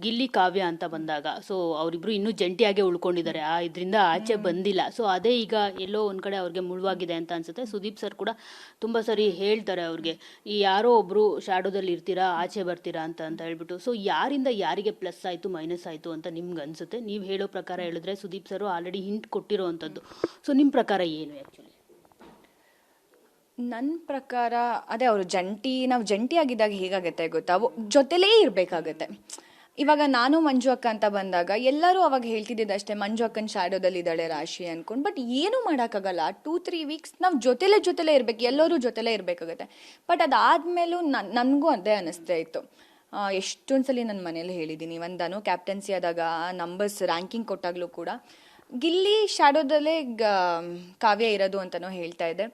ಗಿಲ್ಲಿ ಕಾವ್ಯ ಅಂತ ಬಂದಾಗ ಸೊ ಅವರಿಬ್ರು ಇನ್ನೂ ಜಂಟಿಯಾಗೆ ಉಳ್ಕೊಂಡಿದ್ದಾರೆ, ಇದರಿಂದ ಆಚೆ ಬಂದಿಲ್ಲ. ಸೊ ಅದೇ ಈಗ ಎಲ್ಲೋ ಒಂದ್ ಕಡೆ ಅವ್ರಿಗೆ ಮುಳುವಾಗಿದೆ ಅಂತ ಅನ್ಸುತ್ತೆ. ಸುದೀಪ್ ಸರ್ ಕೂಡ ತುಂಬಾ ಸರಿ ಹೇಳ್ತಾರೆ ಅವ್ರಿಗೆ, ಈ ಯಾರೋ ಒಬ್ರು ಶಾಡೋದಲ್ಲಿ ಇರ್ತೀರಾ, ಆಚೆ ಬರ್ತೀರಾ ಅಂತ ಅಂತ ಹೇಳ್ಬಿಟ್ಟು. ಸೊ ಯಾರಿಂದ ಯಾರಿಗೆ ಪ್ಲಸ್ ಆಯ್ತು ಮೈನಸ್ ಆಯ್ತು ಅಂತ ನಿಮ್ಗೆ ಅನ್ಸುತ್ತೆ? ನೀವು ಹೇಳೋ ಪ್ರಕಾರ ಹೇಳಿದ್ರೆ ಸುದೀಪ್ ಸರ್ ಆಲ್ರೆಡಿ ಹಿಂಟ್ ಕೊಟ್ಟಿರೋ ಅಂಥದ್ದು. ಸೊ ನಿಮ್ಮ ಪ್ರಕಾರ ಏನು ಆ್ಯಕ್ಚುಲಿ? ನನ್ನ ಪ್ರಕಾರ ಅದೇ ಅವರು ನಾವು ಜಂಟಿಯಾಗಿದ್ದಾಗ ಹೇಗಾಗುತ್ತೆ ಗೊತ್ತಾ, ಜೊತೆಲೇ ಇರಬೇಕಾಗತ್ತೆ. ಇವಾಗ ನಾನು ಮಂಜು ಅಕ್ಕ ಅಂತ ಬಂದಾಗ ಎಲ್ಲರೂ ಅವಾಗ ಹೇಳ್ತಿದ್ದಷ್ಟೇ, ಮಂಜು ಅಕ್ಕನ ಶಾಡೋದಲ್ಲಿ ಇದ್ದಾಳೆ ರಾಶಿ ಅನ್ಕೊಂಡು. ಬಟ್ ಏನೂ ಮಾಡೋಕ್ಕಾಗಲ್ಲ. 2-3 ವೀಕ್ಸ್ ನಾವು ಜೊತೆಲೇ ಇರಬೇಕು, ಎಲ್ಲರೂ ಜೊತೆಲೇ ಇರಬೇಕಾಗತ್ತೆ. ಬಟ್ ಅದಾದಮೇಲೂ ನನಗೂ ಅದೇ ಅನ್ನಿಸ್ತಾ ಇತ್ತು. ಎಷ್ಟೊಂದ್ಸಲಿ ನನ್ನ ಮನೇಲಿ ಹೇಳಿದ್ದೀನಿ, ನಾನು ಕ್ಯಾಪ್ಟನ್ಸಿ ಆದಾಗ ನಂಬರ್ಸ್ ರ್ಯಾಂಕಿಂಗ್ ಕೊಟ್ಟಾಗಲೂ ಕೂಡ ಗಿಲ್ಲಿ ಶಾಡೋದಲ್ಲೇ ಕಾವ್ಯ ಇರೋದು ಅಂತಲೂ ಹೇಳ್ತಾ ಇದೆ.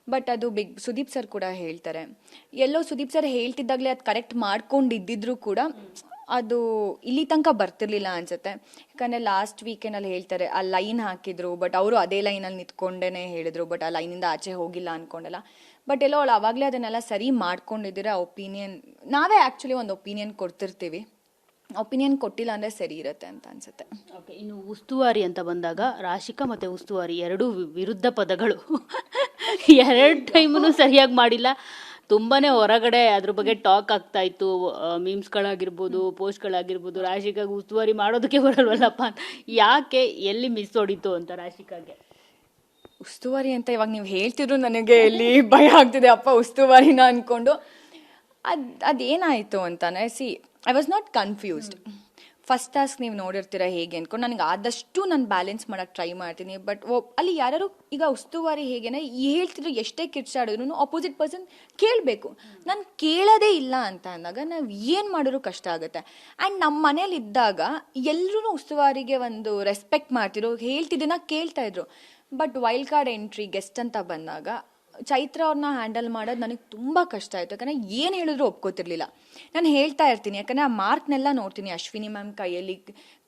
ಬಟ್ ಅದು ಸುದೀಪ್ ಸರ್ ಕೂಡ ಹೇಳ್ತಾರೆ, ಎಲ್ಲೋ ಸುದೀಪ್ ಸರ್ ಹೇಳ್ತಿದ್ದಾಗಲೇ ಅದು ಕರೆಕ್ಟ್ ಮಾಡ್ಕೊಂಡಿದ್ದಿದ್ರು ಕೂಡ ಅದು ಇಲ್ಲಿ ತನಕ ಬರ್ತಿರ್ಲಿಲ್ಲ ಅನ್ಸುತ್ತೆ. ಯಾಕಂದರೆ ಲಾಸ್ಟ್ ವೀಕೆಂಡಲ್ಲಿ ಹೇಳ್ತಾರೆ, ಆ ಲೈನ್ ಹಾಕಿದ್ರು, ಬಟ್ ಅವರು ಅದೇ ಲೈನಲ್ಲಿ ನಿಂತ್ಕೊಂಡೇ ಹೇಳಿದ್ರು, ಬಟ್ ಆ ಲೈನಿಂದ ಆಚೆ ಹೋಗಿಲ್ಲ ಅಂದ್ಕೊಂಡಲ್ಲ. ಬಟ್ ಎಲ್ಲೋ ಅವಳು ಆವಾಗಲೇ ಅದನ್ನೆಲ್ಲ ಸರಿ ಮಾಡ್ಕೊಂಡಿದ್ದೀರ. ನಾವೇ ಆ್ಯಕ್ಚುಲಿ ಒಂದು ಒಪಿನಿಯನ್ ಕೊಡ್ತಿರ್ತೀವಿ, ಒಪಿನಿಯನ್ ಕೊಟ್ಟಿಲ್ಲ ಅಂದರೆ ಸರಿ ಇರುತ್ತೆ ಅಂತ ಅನ್ಸುತ್ತೆ. ಓಕೆ, ಇನ್ನು ಉಸ್ತುವಾರಿ ಅಂತ ಬಂದಾಗ ರಾಶಿಕಾ ಮತ್ತು ಉಸ್ತುವಾರಿ ಎರಡೂ ವಿರುದ್ಧ ಪದಗಳು. ಎರಡು ಟೈಮೂ ಸರಿಯಾಗಿ ಮಾಡಿಲ್ಲ, ತುಂಬಾ ಹೊರಗಡೆ ಅದ್ರ ಬಗ್ಗೆ ಟಾಕ್ ಆಗ್ತಾ ಇತ್ತು. ಮೀಮ್ಸ್ಗಳಾಗಿರ್ಬೋದು, ಪೋಸ್ಟ್ಗಳಾಗಿರ್ಬೋದು, ರಾಶಿಕಾಗೆ ಉಸ್ತುವಾರಿ ಮಾಡೋದಕ್ಕೆ ಬರಲ್ವಲ್ಲಪ್ಪ, ಯಾಕೆ ಎಲ್ಲಿ ಮಿಸ್ ಹೊಡಿತು ಅಂತ ರಾಶಿಕಾಗೆ? ಉಸ್ತುವಾರಿ ಅಂತ ಇವಾಗ ನೀವು ಹೇಳ್ತಿದ್ರು ನನಗೆ ಎಲ್ಲಿ ಭಯ ಆಗ್ತಿದೆ ಅಪ್ಪ ಉಸ್ತುವಾರಿನ ಅಂದ್ಕೊಂಡು. ಅದೇನಾಯಿತು ಅಂತಾನೆ, I was not confused. First task ನೀವು ನೋಡಿರ್ತೀರ ಹೇಗೆ ಅಂದ್ಕೊಂಡು ನನಗೆ ಆದಷ್ಟು ನಾನು ಬ್ಯಾಲೆನ್ಸ್ ಮಾಡೋಕ್ಕೆ ಟ್ರೈ ಮಾಡ್ತೀನಿ. ಬಟ್ ಅಲ್ಲಿ ಯಾರು ಈಗ ಉಸ್ತುವಾರಿ ಹೇಗೇನೆ ಹೇಳ್ತಿದ್ರು, ಎಷ್ಟೇ ಕಿರ್ಚಾಡಿದ್ರು ಆಪೋಸಿಟ್ ಪರ್ಸನ್ ಕೇಳಬೇಕು. ನಾನು ಕೇಳೋದೇ ಇಲ್ಲ ಅಂತ ಅಂದಾಗ ನಾವು ಏನು ಮಾಡಿದ್ರು ಕಷ್ಟ ಆಗುತ್ತೆ. ಆ್ಯಂಡ್ ನಮ್ಮ ಮನೇಲಿ ಇದ್ದಾಗ ಎಲ್ಲರೂ ಉಸ್ತುವಾರಿಗೆ ಒಂದು ರೆಸ್ಪೆಕ್ಟ್ ಮಾಡ್ತಿದ್ರು, ಹೇಳ್ತಿದ್ದನ್ನ ಕೇಳ್ತಾ ಇದ್ರು. But wild card entry guest ಅಂತ ಬಂದಾಗ ಚೈತ್ರ ಅವ್ರನ್ನ ಹ್ಯಾಂಡಲ್ ಮಾಡೋದು ನನಗೆ ತುಂಬ ಕಷ್ಟ ಆಯಿತು. ಯಾಕಂದರೆ ಏನು ಹೇಳಿದ್ರು ಒಪ್ಕೋತಿರ್ಲಿಲ್ಲ. ನಾನು ಹೇಳ್ತಾ ಇರ್ತೀನಿ, ಯಾಕಂದರೆ ಆ ಮಾರ್ಕ್ನೆಲ್ಲ ನೋಡ್ತೀನಿ, ಅಶ್ವಿನಿ ಮ್ಯಾಮ್ ಕೈಯಲ್ಲಿ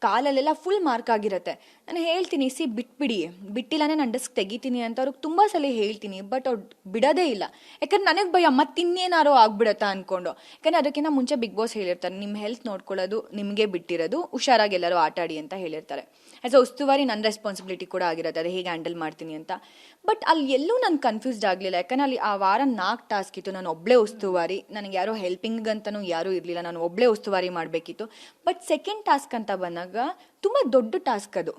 ಕಾಲಲ್ಲೆಲ್ಲ ಫುಲ್ ಮಾರ್ಕ್ ಆಗಿರುತ್ತೆ. ನಾನು ಹೇಳ್ತೀನಿ, ಬಿಟ್ಟಿಲ್ಲನೇ ನಾನು ಡೆಸ್ಕ್ ತೆಗಿತೀನಿ ಅಂತ ಅವ್ರಿಗೆ ತುಂಬ ಸಲ ಹೇಳ್ತೀನಿ. ಬಟ್ ಅವ್ರು ಬಿಡೋದೇ ಇಲ್ಲ. ಯಾಕಂದ್ರೆ ನನಗೆ ಭಯ ಮತ್ತಿನ್ನೇನಾರು ಆಗ್ಬಿಡತ್ತಾ ಅಂದ್ಕೊಂಡು. ಯಾಕಂದರೆ ಅದಕ್ಕಿಂತ ಮುಂಚೆ ಬಿಗ್ ಬಾಸ್ ಹೇಳಿರ್ತಾರೆ, ನಿಮ್ಮ ಹೆಲ್ತ್ ನೋಡ್ಕೊಳ್ಳೋದು ನಿಮಗೆ ಬಿಟ್ಟಿರೋದು, ಹುಷಾರಾಗಿ ಎಲ್ಲರೂ ಆಟಾಡಿ ಅಂತ ಹೇಳಿರ್ತಾರೆ. ಆ್ಯಸ್ ಅ ಉಸ್ತುವಾರಿ ನನ್ನ ರೆಸ್ಪಾನ್ಸಿಬಿಲಿಟಿ ಕೂಡ ಆಗಿರುತ್ತೆ, ಅದು ಹೇಗೆ ಹ್ಯಾಂಡಲ್ ಮಾಡ್ತೀನಿ ಅಂತ. ಬಟ್ ಅಲ್ಲಿ ಎಲ್ಲೂ ನಾನು ಕನ್ಫ್ಯೂಸ್ಡ್ ಆಗಲಿಲ್ಲ. ಯಾಕಂದರೆ ಅಲ್ಲಿ ಆ ವಾರ 4 ಟಾಸ್ಕ್ ಇತ್ತು, ನಾನು ಒಬ್ಬಳೇ ಉಸ್ತುವಾರಿ, ನನಗೆ ಯಾರೋ ಹೆಲ್ಪಿಂಗ್ ಅಂತಲೂ ಯಾರೂ ಇರಲಿಲ್ಲ, ನಾನು ಒಬ್ಬಳೇ ಉಸ್ತುವಾರಿ ಮಾಡಬೇಕಿತ್ತು. ಬಟ್ ಸೆಕೆಂಡ್ ಟಾಸ್ಕ್ ಅಂತ ಬಂದಾಗ ತುಂಬ ದೊಡ್ಡ ಟಾಸ್ಕ್ ಅದು.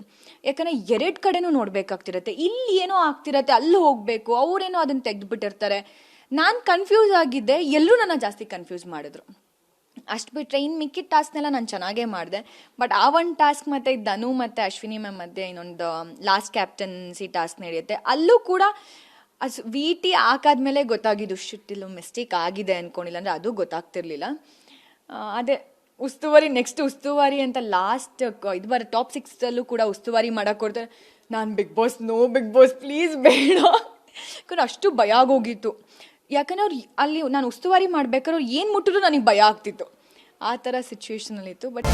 ಯಾಕಂದರೆ 2 ಕಡೆನೂ ನೋಡಬೇಕಾಗ್ತಿರತ್ತೆ, ಇಲ್ಲಿ ಏನೋ ಆಗ್ತಿರತ್ತೆ, ಅಲ್ಲಿ ಹೋಗಬೇಕು, ಅವರೇನೋ ಅದನ್ನು ತೆಗೆದುಬಿಟ್ಟಿರ್ತಾರೆ. ನಾನು ಕನ್ಫ್ಯೂಸ್ ಆಗಿದ್ದೆ, ಎಲ್ಲರೂ ನನ್ನ ಜಾಸ್ತಿ ಕನ್ಫ್ಯೂಸ್ ಮಾಡಿದ್ರು. ಅಷ್ಟು ಬಿಟ್ಟರೆ ಇನ್ನು ಮಿಕ್ಕಿದ ಟಾಸ್ಕ್ನೆಲ್ಲ ನಾನು ಚೆನ್ನಾಗೇ ಮಾಡಿದೆ. ಬಟ್ ಆ ಒಂದು ಟಾಸ್ಕ್ ಮತ್ತು ಧನು ಮತ್ತು ಅಶ್ವಿನಿ ಮ್ಯಾಮ್ ಮಧ್ಯೆ ಇನ್ನೊಂದು ಲಾಸ್ಟ್ ಕ್ಯಾಪ್ಟನ್ಸಿ ಟಾಸ್ಕ್ ನಡೆಯುತ್ತೆ, ಅಲ್ಲೂ ಕೂಡ VT ಹಾಕಾದ್ಮೇಲೆ ಗೊತ್ತಾಗಿದ್ದು, ಶಿಟ್ಟಿಲ್ಲೂ ಮಿಸ್ಟೇಕ್ ಆಗಿದೆ ಅಂದ್ಕೊಂಡಿಲ್ಲ, ಅಂದರೆ ಅದು ಗೊತ್ತಾಗ್ತಿರ್ಲಿಲ್ಲ. ಅದೇ ನೆಕ್ಸ್ಟ್ ಉಸ್ತುವಾರಿ ಅಂತ ಲಾಸ್ಟ್ ಇದು ಬರೋ ಟಾಪ್ 6 ಕೂಡ ಉಸ್ತುವಾರಿ ಮಾಡೋಕೆ ಕೊಡ್ತಾರೆ. ನಾನು ಬಿಗ್ ಬಾಸ್ ಪ್ಲೀಸ್ ಬೇಡ, ಯಾಕಂದ್ರೆ ಅಷ್ಟು ಭಯ ಆಗೋಗಿತ್ತು. ಯಾಕಂದ್ರೆ ಅವ್ರು ಅಲ್ಲಿ ನಾನು ಉಸ್ತುವಾರಿ ಮಾಡ್ಬೇಕಾದ್ರೆ ಅವ್ರು ಏನು ಮುಟ್ಟಿದ್ರು ನನಗೆ ಭಯ ಆಗ್ತಿತ್ತು. ಆ ಥರ ಸಿಚುವೇಶನಲ್ಲಿತ್ತು. ಬಟ್